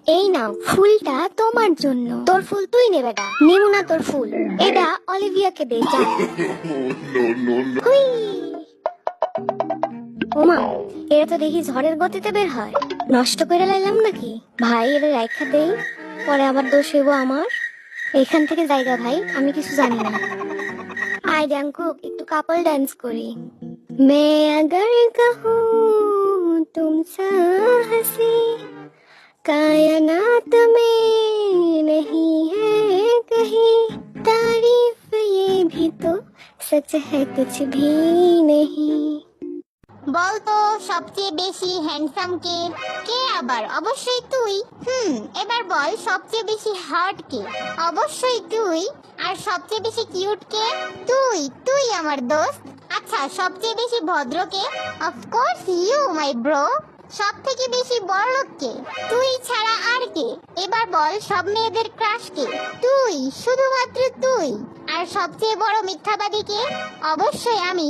এই নাও ফুলটা তোমার জন্য। তোর ফুল তুই নে বেটা, নেবো না তোর ফুল। এটা অলিভিয়াকে দে যা। হুই। ওমা, এরা তো দেখি ঝড়ের গতিতে বের হয়। নষ্ট করে লাইলাম নাকি? ভাই এদের রাইখা দেই, পরে আবার দোষ হইব আমার। এখান থেকে জায়গা ভাই, আমি কিছু জানি না। আয় জাঙ্কুক, একটু কাপল ডান্স করি। মে अगर कहूँ तुमसे हंसी कायनात में नहीं है कहीं तारीफ ये भी तो सच है कुछ भी नहीं। বলতো সবচেয়ে বেশি হ্যান্ডসাম কে? কে আবার? অবশ্যই তুই। এবার বল সবচেয়ে বেশি হট কে? অবশ্যই তুই। আর সবচেয়ে বেশি কিউট কে? তুই। তুই আমার দোস্ত। আচ্ছা, সবচেয়ে বেশি ভদ্র কে? Of course you my bro. সব থেকে বেশি বড়লোক কে? তুই ছাড়া আর কে? এবার বল সব মেয়েদের ক্রাশ কে? তুই, শুধুমাত্র তুই। আর সবচেয়ে বড় মিথ্যাবাদী কে? অবশ্যই আমি।